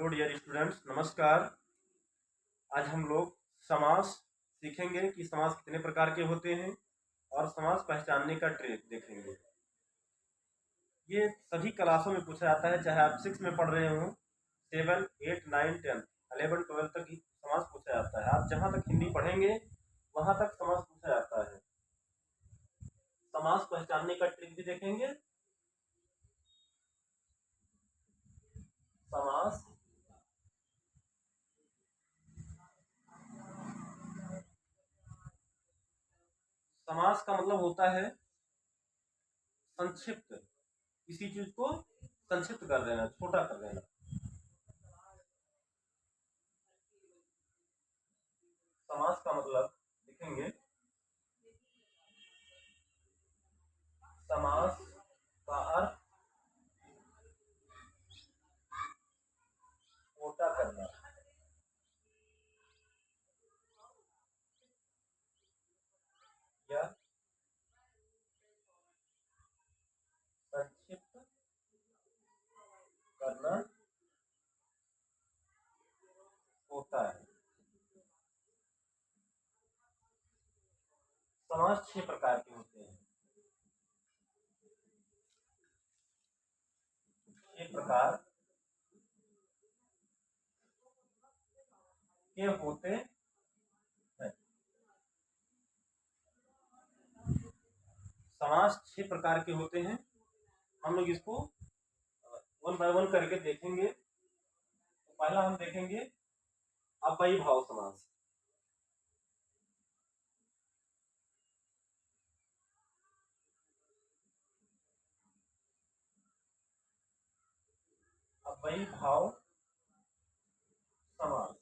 Hello dear students, नमस्कार। आज हम लोग समास सीखेंगे कि समास कितने प्रकार के होते हैं और समास पहचानने का ट्रिक देखेंगे। ये सभी क्लासों में पूछा जाता है, चाहे आप 6 में पढ़ रहे हो, 7, 8, 9, 10, 11, 12 तक ही समास पूछा जाता है। आप जहाँ तक हिंदी पढ़ेंगे वहाँ तक समास पूछा जाता है। समास पहचानने का ट्रिक भी देखेंगे। समास समास का मतलब होता है संक्षिप्त, किसी चीज को संक्षिप्त कर देना, छोटा कर देना। समास का मतलब लिखेंगे, समास का अर्थ छोटा करना या संक्षिप्त करना होता है। समास 6 प्रकार के होते हैं। 6 प्रकार के होते हैं। समास 6 प्रकार के होते हैं। हम लोग इसको वन बाय वन करके देखेंगे। तो पहला हम देखेंगे अव्ययी भाव समास। अव्ययी भाव समास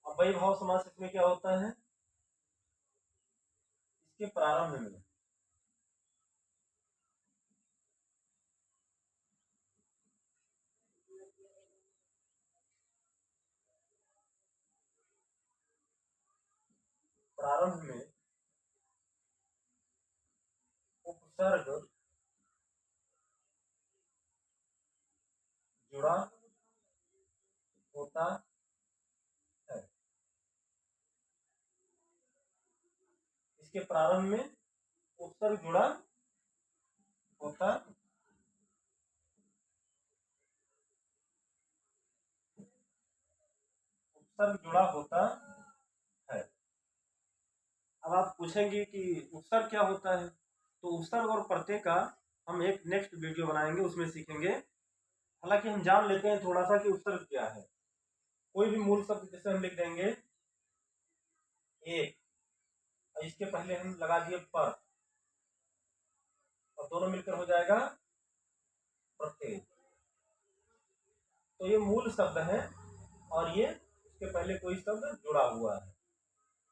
अव्ययी भाव समास इसमें क्या होता है, इसके प्रारंभ में उपसर्ग जुड़ा होता है। इसके प्रारंभ में उपसर्ग जुड़ा होता उपसर्ग जुड़ा होता है। अब आप पूछेंगे कि उपसर्ग क्या होता है, तो उपसर्ग और प्रत्यय का हम एक नेक्स्ट वीडियो बनाएंगे, उसमें सीखेंगे। हालांकि हम जान लेते हैं थोड़ा सा कि उपसर्ग क्या है। कोई भी मूल शब्द जैसे हम लिख देंगे एक, इसके पहले हम लगा दिए पर, और दोनों मिलकर हो जाएगा प्रत्यय। तो ये मूल शब्द है और ये इसके पहले कोई शब्द जुड़ा हुआ है,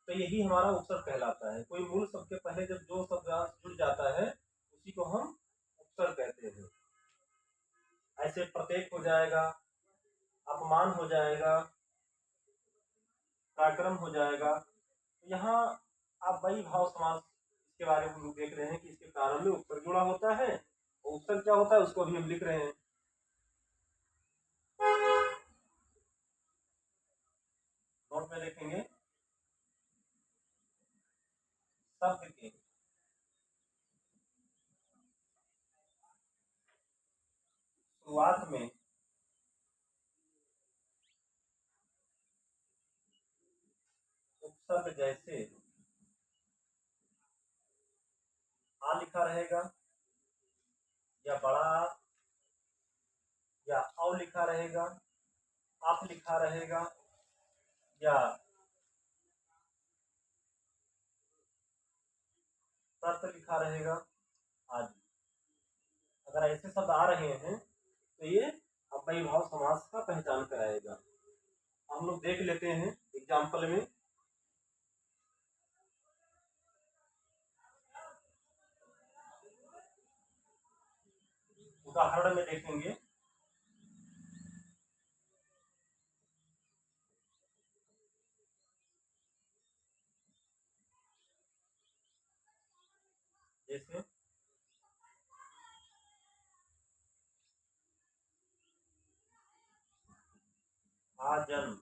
तो यही हमारा उपसर्ग कहलाता है। कोई मूल शब्द के पहले जब जो शब्द जुड़ जाता है उसी को हम उपसर्ग कहते हैं। ऐसे प्रत्येक हो जाएगा, अपमान हो जाएगा, पराक्रम हो जाएगा। तो यहाँ आप वही भाव समास के बारे में हम लोग देख रहे हैं कि इसके प्रारंभ में उपसर्ग जुड़ा होता है, और उपसर्ग क्या होता है उसको अभी हम लिख रहे हैं। नोट में लिखेंगे शब्द के शुरुआत में उपसर्ग जैसे आ लिखा रहेगा, या बड़ा आ, या औ लिखा रहेगा, आप लिखा रहेगा, या शर्त लिखा रहेगा आदि। अगर ऐसे शब्द आ रहे हैं तो ये अव्ययी भाव समास का पहचान कराएगा। हम लोग देख लेते हैं एग्जाम्पल में। उदाहरण में देखेंगे, जैसे आजन्म,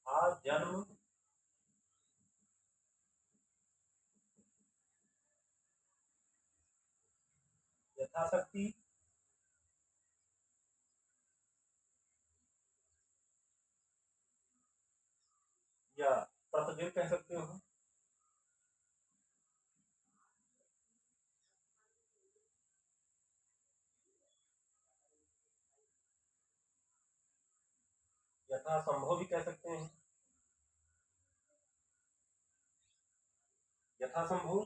आजन्म, यथाशक्ति, या प्रतिदिन कह सकते हो। यथासंभव भी कह सकते हैं। यथासंभव,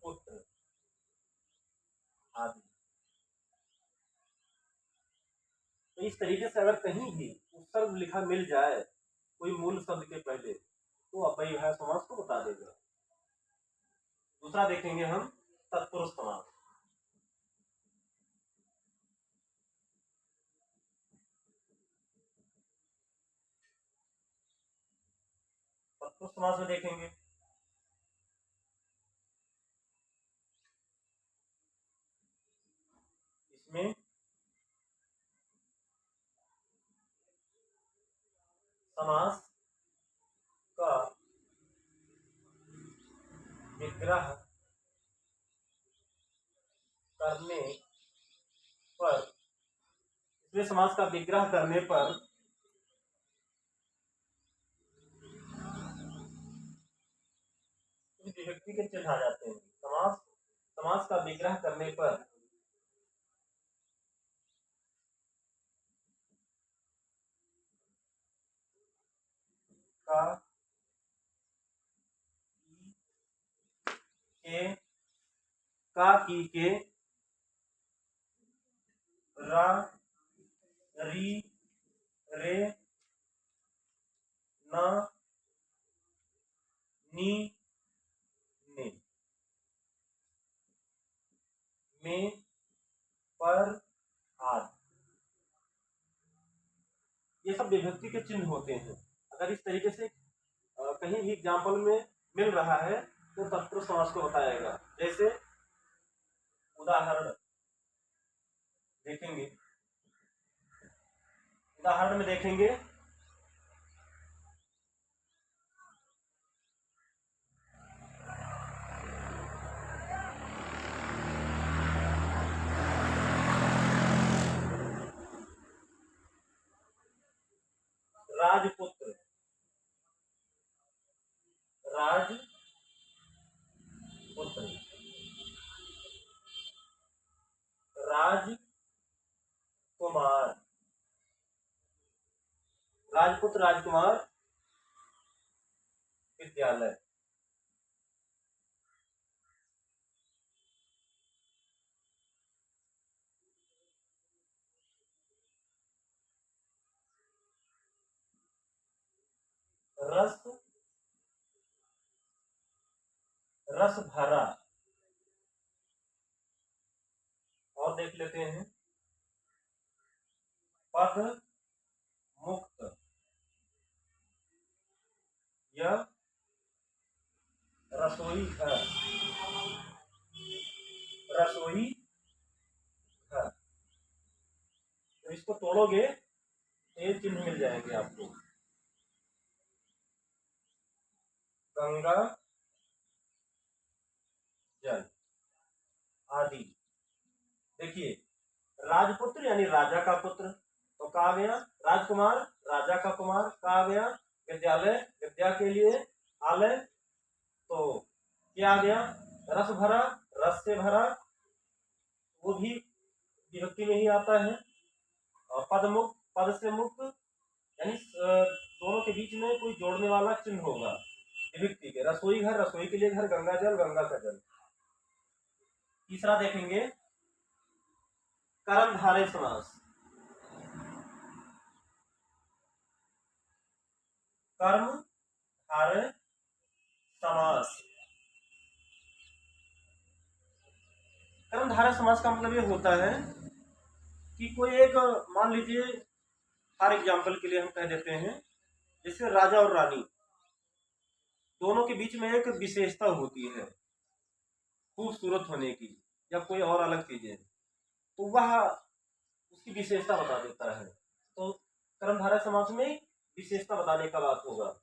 पुत्र आदि। तो इस तरीके से अगर कहीं भी उपसर्ग लिखा मिल जाए कोई मूल शब्द के पहले तो अव्ययभाव समास को बता देगा। दूसरा देखेंगे हम तत्पुरुष समास। तत्पुरुष समास में देखेंगे इसमें समास का विग्रह करने पर, इसमें समास का विग्रह करने पर विभक्ति के चिन्ह आ जाते हैं। समास का विग्रह करने पर का, के, का, की, के, रा, री, रे, ना, नी, ने, में, पर, आदि, ये सब विभक्ति के चिन्ह होते हैं। अगर इस तरीके से कहीं भी एग्जाम्पल में मिल रहा है तो तत्पुरुष समास को बताएगा। जैसे उदाहरण देखेंगे, उदाहरण में देखेंगे राजपुत्र, राजपुत्र, राजकुमार, राजपुत्र, राजकुमार, विद्यालय। रस, रस भरा। और देख लेते हैं पद मुक्त, यह रसोई घर, रसोई घर। तो इसको तोड़ोगे तो ये चिन्ह मिल जाएंगे आपको। गंगा जल आदि। देखिए राजपुत्र यानी राजा का पुत्र, तो कहा गया राजकुमार, राजा का कुमार, कहा गया विद्यालय, विद्या के लिए आलय, तो क्या आ गया रस भरा, रस से भरा, वो भी विभक्ति में ही आता है। और पद मुक्त, पद से मुक्त, यानी दोनों के बीच में कोई जोड़ने वाला चिन्ह होगा विभक्ति के। रसोई घर, रसोई के लिए घर, गंगा जल, गंगा का जल। तीसरा देखेंगे कर्मधारय समास। कर्मधारय समास, कर्मधारय समास का मतलब ये होता है कि कोई एक, मान लीजिए फॉर एग्जाम्पल के लिए हम कह देते हैं, जैसे राजा और रानी दोनों के बीच में एक विशेषता होती है खूबसूरत होने की, या कोई और अलग चीजें, तो वह उसकी विशेषता बता देता है। तो कर्मधारय समास में विशेषता बताने का बात होगा।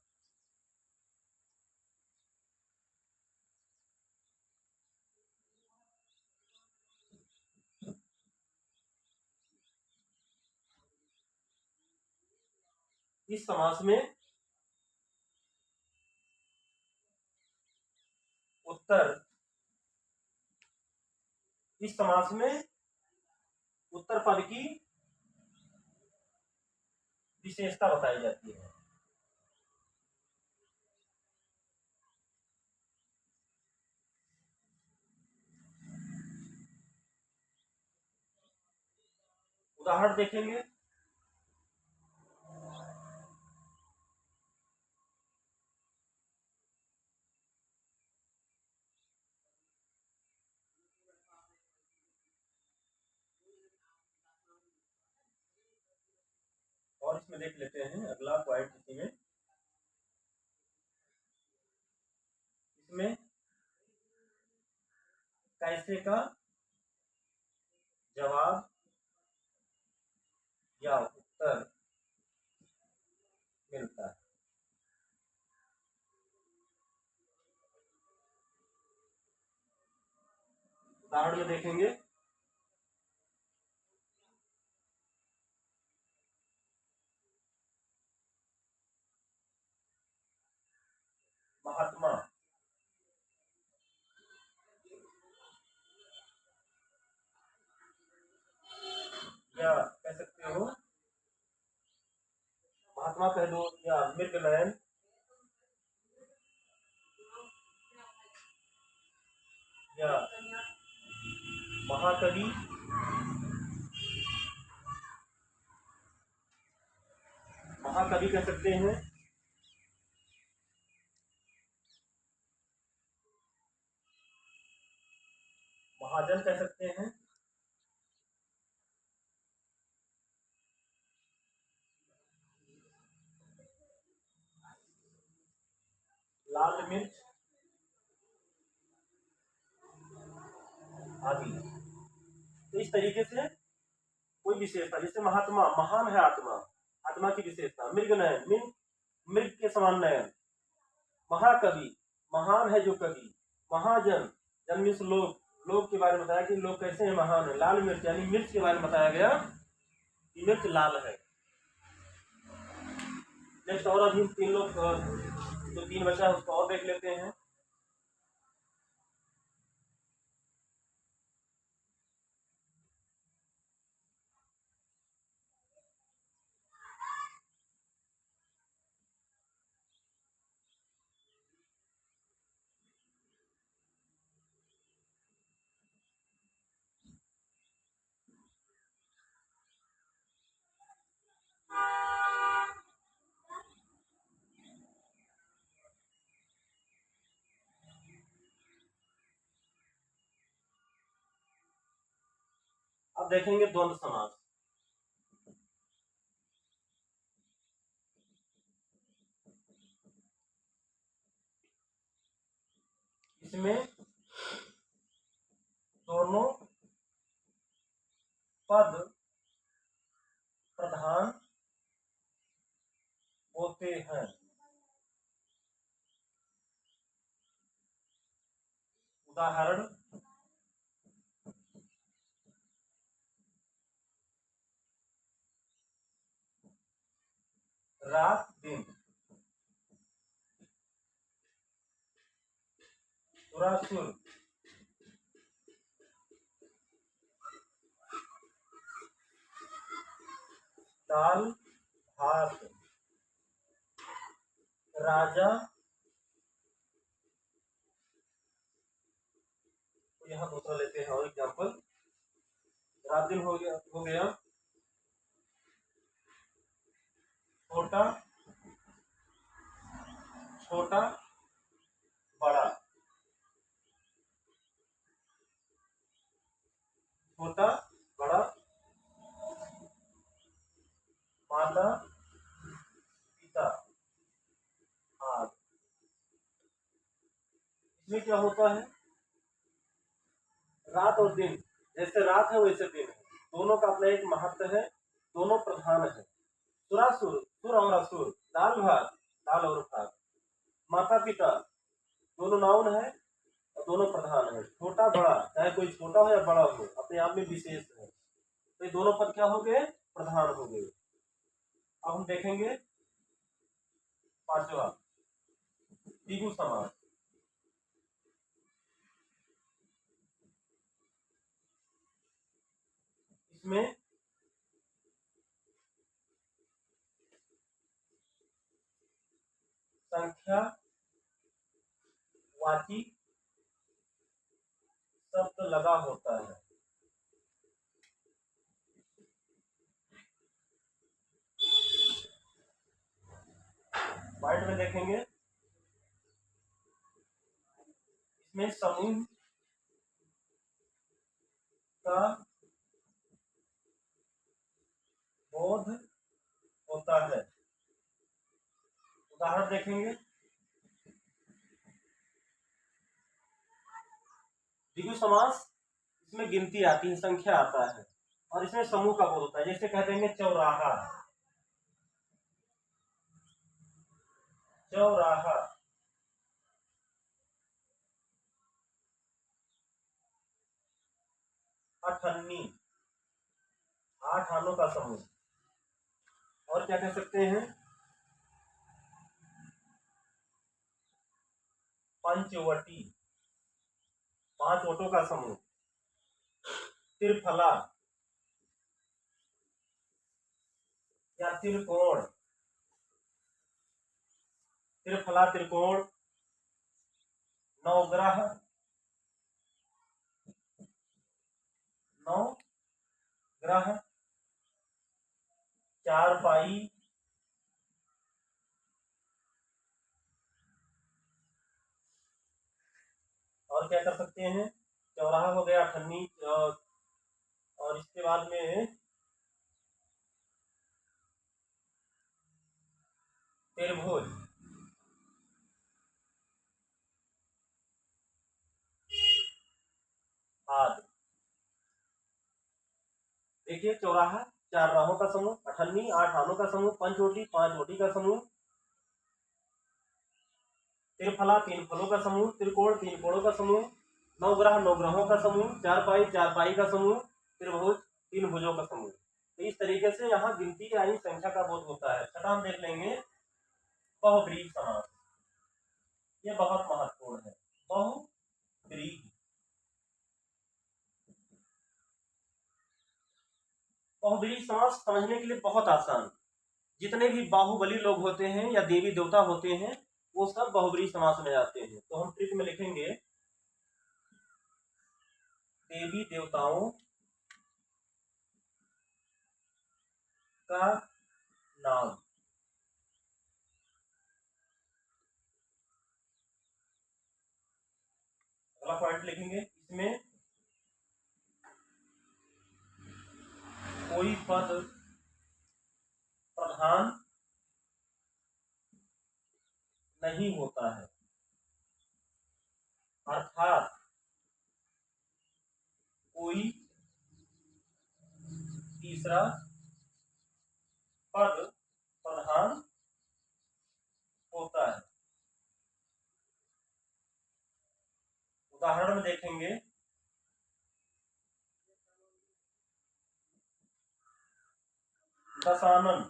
इस समास में उत्तर इस समास में उत्तर पद की विशेषता बताई जाती है। उदाहरण देखेंगे। और इसमें देख लेते हैं अगला पॉइंट, इसी में इसमें कैसे का जवाब या उत्तर मिलता है। उदाहरण में देखेंगे। महात्मा, या कह सकते हो महात्मा कह दो, या मृगनयन, या महाकवि, महाकवि कह सकते हैं। महाजन कह सकते हैं। लाल मिर्च आदि। तो इस तरीके से कोई विशेषता, जैसे महात्मा, महान है आत्मा, आत्मा की विशेषता। मृगनयन, मृग के समान नयन। महाकवि, महान है जो कवि। महाजन, जन मीन्स लोग, लोग के बारे में बताया कि लोग कैसे हैं, महान है। लाल मिर्च यानी मिर्च के बारे में बताया गया कि मिर्च लाल है। नेक्स्ट, और अभी तीन लोग, जो तीन बचा है उसको और देख लेते हैं। अब देखेंगे द्वंद्व समास। इसमें दोनों पद प्रधान होते हैं। उदाहरण, रात दिन। सुरासुर, दाल भात। राजा, तो यहाँ दूसरा लेते हैं और एग्जाम्पल। रात दिन हो गया छोटा, छोटा बड़ा, छोटा बड़ा माता पिता आग। इसमें क्या होता है, रात और दिन, जैसे रात है वैसे दिन है, दोनों का अपना एक महत्व है, दोनों प्रधान है। सुरासुर, सुर और असुर, दाल भात, दाल और भात। माता पिता दोनों नाउन है और दोनों प्रधान है। छोटा बड़ा, चाहे कोई छोटा हो या बड़ा हो, अपने आप में विशेष है, तो ये दोनों पद क्या हो गए, प्रधान हो गए। अब हम देखेंगे पांचवा, द्विगु समास। इसमें संख्या वाची शब्द लगा होता है। पॉइंट में देखेंगे, इसमें समूह का बोध होता है। उदाहरण देखेंगे, द्विगु समास, इसमें गिनती आती है, संख्या आता है, और इसमें समूह का बोध होता है। जैसे कह देंगे चौराहा, चौराहा। अठन्नी, आठ आनों का समूह। और क्या कह सकते हैं, पंचवटी, पांच वटों का समूह। त्रिफला या त्रिकोण, त्रिफला त्रिकोण। नवग्रह, नौ ग्रह। चारपाई, और क्या कर सकते हैं, चौराहा हो गया, अठन्नी, और इसके बाद में त्रिभुज, आदि। देखिए, चौराहा चार राहों का समूह, अठन्नी आठ आनों का समूह, पंचवटी पांच वटी का समूह, त्रिफला तीन फलों का समूह, त्रिकोण तीन कोणों का समूह, नवग्रह नौ ग्रहों का समूह, चार पाई का समूह, त्रिभुज तीन भुजों का समूह। तो इस तरीके से यहाँ गिनती यानी संख्या का बोध होता है। छठा हम देख लेंगे, बहुब्रीहि समास। ये बहुत महत्वपूर्ण है, बहुब्रीहि। बहुब्रीहि समास समझने के लिए बहुत आसान। जितने भी बाहुबली लोग होते हैं या देवी देवता होते हैं, वो सब बहुब्रीहि समास में आते हैं। तो हम ट्रिक में लिखेंगे, देवी देवताओं का नाम। अगला पॉइंट लिखेंगे, इसमें कोई पद प्रधान नहीं होता है, अर्थात कोई तीसरा पद प्रधान होता है। उदाहरण में देखेंगे, दशानन,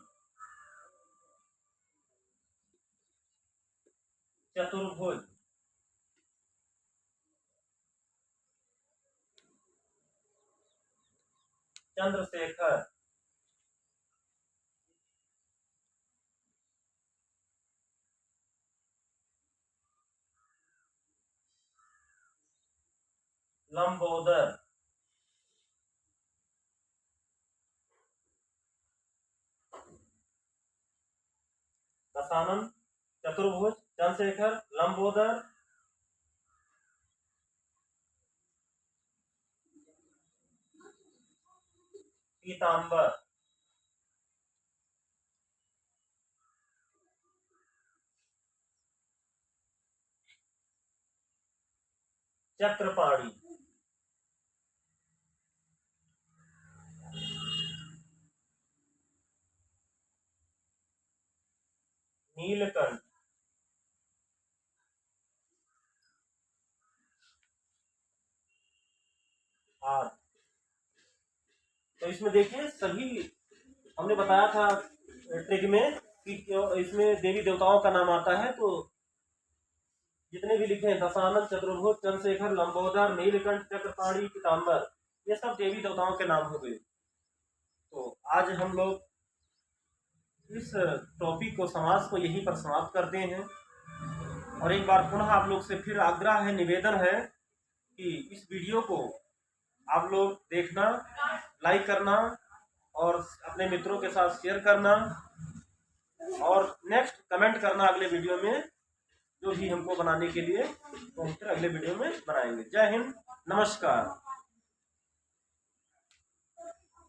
चतुर्भुज, चंद्रशेखर, लंबोदर। दशानन, चतुर्भुज, चंद्रशेखर, लंबोदर, पीताम्बर। चक्रपाणी, नीलकंठ, आदि। तो इसमें देखिए सभी हमने बताया था ट्रिक में कि इसमें देवी देवताओं का नाम आता है, तो जितने भी लिखे हैं दशानन, चतुर्भुज, चंद्रशेखर, लंबोदर, नीलकंठ, चक्रपाणी, पीताम्बर, ये सब देवी देवताओं के नाम हो गए। तो आज हम लोग इस टॉपिक को, समाज को यहीं पर समाप्त करते हैं। और एक बार पुनः आप लोग से फिर आग्रह है, निवेदन है कि इस वीडियो को आप लोग देखना, लाइक करना और अपने मित्रों के साथ शेयर करना और नेक्स्ट कमेंट करना अगले वीडियो में, जो भी हमको बनाने के लिए, तो हम फिर अगले वीडियो में बनाएंगे। जय हिंद, नमस्कार।